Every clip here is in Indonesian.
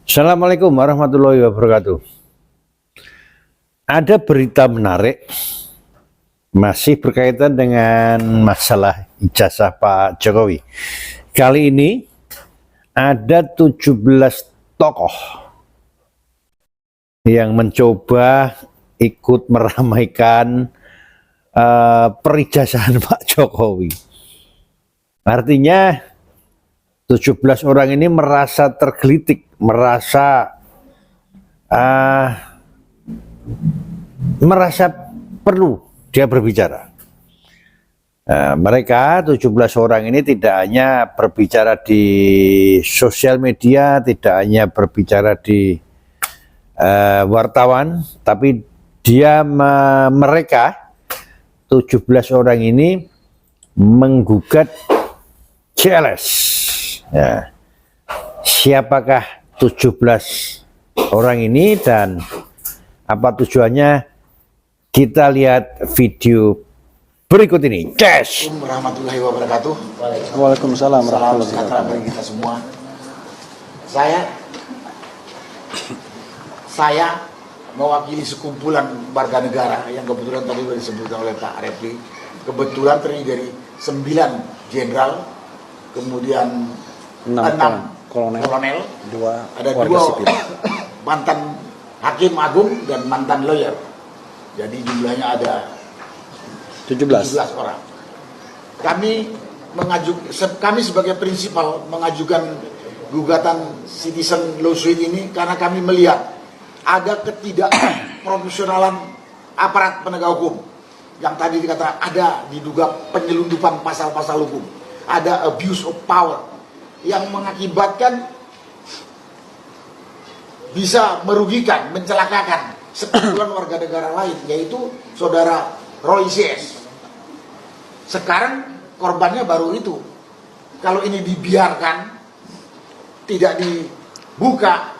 Assalamualaikum warahmatullahi wabarakatuh. Ada berita menarik masih berkaitan dengan masalah ijazah Pak Jokowi. Kali ini ada 17 tokoh yang mencoba ikut meramaikan perijazahan Pak Jokowi. Artinya 17 orang ini merasa tergelitik, merasa perlu dia berbicara. Mereka 17 orang ini tidak hanya berbicara di sosial media, tidak hanya berbicara di wartawan, tapi mereka 17 orang ini menggugat CLS. Ya. Siapakah 17 orang ini dan apa tujuannya? Kita lihat video berikut ini. Yes. Assalamualaikum warahmatullahi wabarakatuh. Waalaikumsalam warahmatullahi wabarakatuh. Bagi kita semua. Saya mewakili sekumpulan warga negara yang kebetulan tadi sudah disebutkan oleh Pak Refli. Kebetulan terdiri dari 9 jenderal, kemudian 6 kolonel, ada 2 mantan hakim agung dan mantan lawyer. Jadi jumlahnya ada 17 orang. Kami sebagai prinsipal mengajukan gugatan citizen lawsuit ini karena kami melihat ada ketidakprofesionalan aparat penegak hukum. Yang tadi dikatakan ada diduga penyelundupan pasal-pasal hukum, ada abuse of power yang mengakibatkan bisa merugikan, mencelakakan sekumpulan warga negara lain, yaitu saudara Roy CS. Sekarang korbannya baru itu. Kalau ini dibiarkan, tidak dibuka,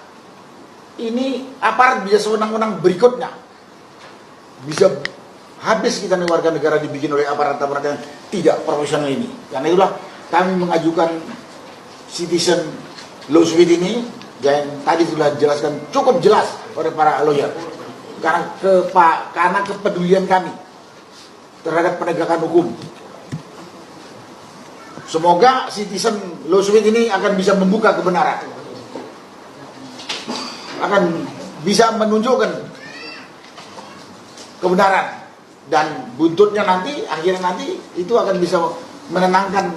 ini aparat bisa sewenang-wenang berikutnya. Bisa habis kita nih warga negara dibikin oleh aparat-aparat yang tidak profesional ini. Karena itulah kami mengajukan citizen lawsuit ini yang tadi sudah dijelaskan cukup jelas oleh para lawyer. Karena kepedulian kami terhadap penegakan hukum. Semoga citizen lawsuit ini akan bisa membuka kebenaran, akan bisa menunjukkan kebenaran, dan buntutnya nanti, akhirnya nanti itu akan bisa menenangkan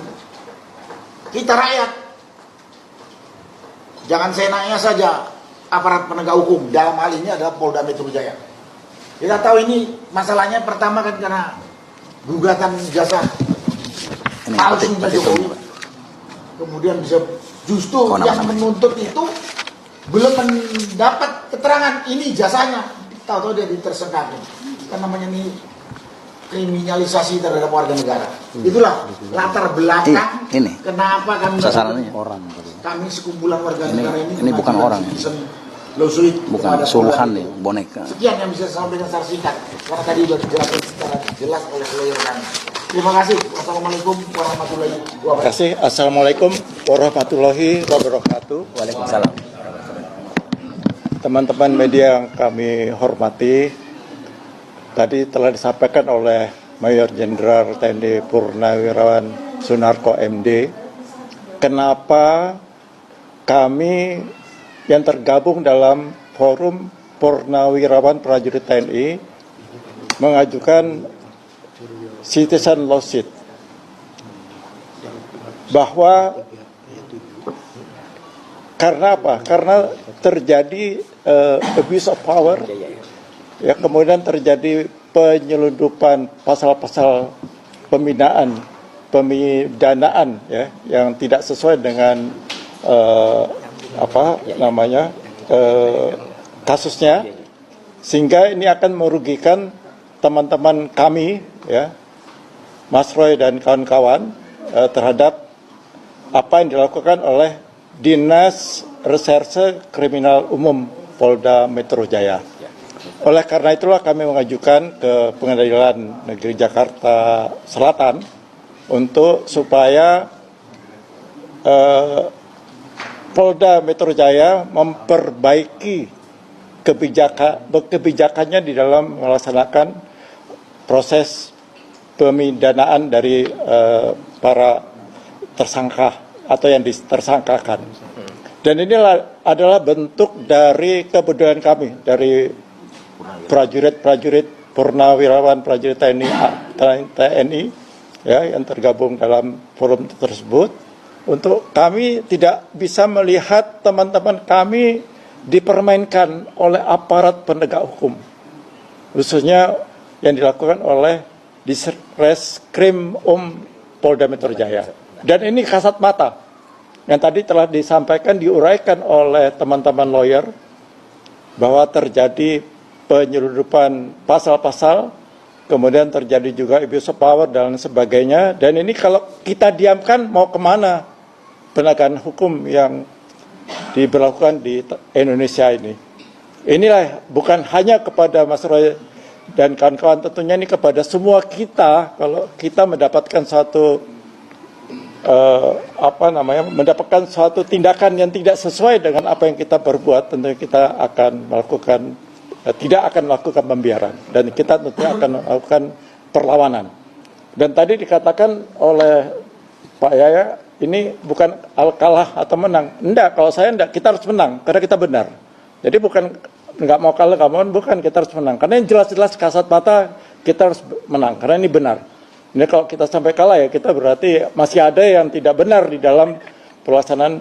kita rakyat. Jangan seenaknya saja aparat penegak hukum, dalam hal ini adalah Polda Metro Jaya. Kita tahu ini masalahnya pertama kan karena gugatan jasa palsu Pak Jokowi. Kemudian bisa justru yang menuntut itu belum mendapat keterangan ini jasanya, tahu-tahu dia ditersangka. Kan namanya ini kriminalisasi terhadap warga negara. Itulah latar belakang kenapa kami sekumpulan warga negara ini bukan orang ya. Lawsuit bukan suluhan nih, boneka. Sekian yang bisa saya sampaikan secara singkat karena tadi sudah dijelaskan secara jelas oleh lawyer kami. Terima kasih. Wassalamualaikum warahmatullahi wabarakatuh. Terima kasih. Assalamualaikum warahmatullahi wabarakatuh. Waalaikumsalam. Teman-teman media yang kami hormati, tadi telah disampaikan oleh Mayor Jenderal TNI Purnawirawan Sunarko MD, kenapa kami yang tergabung dalam Forum Purnawirawan Prajurit TNI mengajukan citizen lawsuit, bahwa karena apa? Karena terjadi abuse of power, ya, kemudian terjadi penyelundupan pasal-pasal pemidanaan ya, yang tidak sesuai dengan kasusnya, sehingga ini akan merugikan teman-teman kami ya, Mas Roy dan kawan-kawan terhadap apa yang dilakukan oleh Dinas Reserse Kriminal Umum Polda Metro Jaya. Oleh karena itulah kami mengajukan ke Pengadilan Negeri Jakarta Selatan untuk supaya Polda Metro Jaya memperbaiki kebijakannya di dalam melaksanakan proses pemidanaan dari para tersangka atau yang ditersangkakan. Dan inilah adalah bentuk dari kebudayaan kami, dari prajurit-prajurit purnawirawan prajurit TNI ya, yang tergabung dalam forum tersebut, untuk kami tidak bisa melihat teman-teman kami dipermainkan oleh aparat penegak hukum, khususnya yang dilakukan oleh Ditreskrim Polda Metro Jaya. Dan ini kasat mata yang tadi telah disampaikan, diuraikan oleh teman-teman lawyer, bahwa terjadi penyeludupan pasal-pasal, kemudian terjadi juga abuse of power dan sebagainya. Dan ini kalau kita diamkan mau kemana penegakan hukum yang diberlakukan di Indonesia ini. Inilah bukan hanya kepada Mas Roy dan kawan-kawan, tentunya ini kepada semua kita. Kalau kita mendapatkan mendapatkan suatu tindakan yang tidak sesuai dengan apa yang kita perbuat, tentunya kita akan tidak akan melakukan pembiaran, dan kita tentunya akan melakukan perlawanan. Dan tadi dikatakan oleh Pak Yaya, ini bukan kalah atau menang. Enggak, kalau saya enggak, kita harus menang karena kita benar. Jadi bukan enggak mau kalah, bukan, kita harus menang. Karena yang jelas-jelas kasat mata kita harus menang karena ini benar. Ini kalau kita sampai kalah ya kita berarti masih ada yang tidak benar di dalam pelaksanaan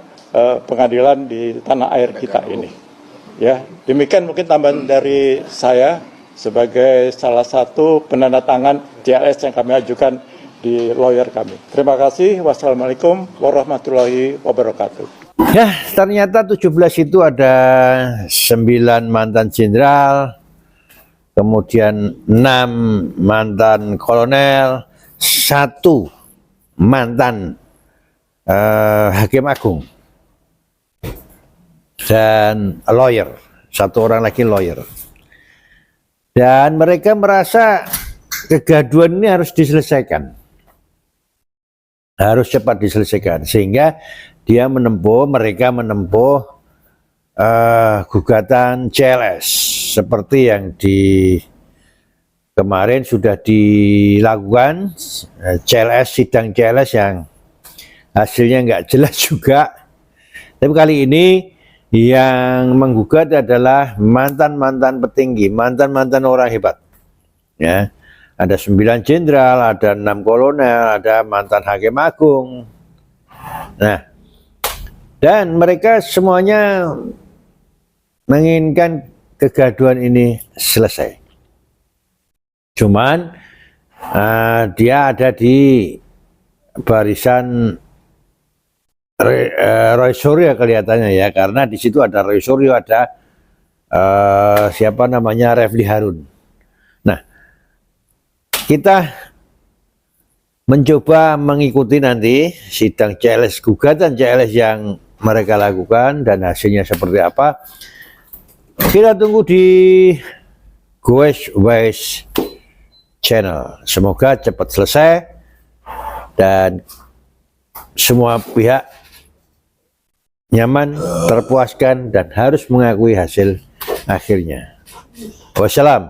pengadilan di tanah air kita ini. Ya, demikian mungkin tambahan dari saya sebagai salah satu penandatangan JLS yang kami ajukan di lawyer kami. Terima kasih. Wassalamualaikum warahmatullahi wabarakatuh. Ya, ternyata 17 itu ada 9 mantan jenderal, kemudian 6 mantan kolonel, 1 mantan hakim agung, dan lawyer, 1 orang lagi lawyer. Dan mereka merasa kegaduhan ini harus diselesaikan, harus cepat diselesaikan, sehingga mereka menempuh gugatan CLS seperti yang kemarin sudah dilakukan, sidang CLS yang hasilnya nggak jelas juga. Tapi kali ini yang menggugat adalah mantan-mantan petinggi, mantan-mantan orang hebat. Ya, ada 9 jenderal, ada 6 kolonel, ada mantan hakim agung. Nah, dan mereka semuanya menginginkan kegaduhan ini selesai. Cuman dia ada di barisan Roy Suryo kelihatannya ya, karena di situ ada Roy Suryo, ada Refli Harun. Nah, kita mencoba mengikuti nanti sidang CLS, gugatan CLS yang mereka lakukan dan hasilnya seperti apa. Kita tunggu di Goes Wise Channel. Semoga cepat selesai dan semua pihak nyaman, terpuaskan, dan harus mengakui hasil akhirnya. Wassalam.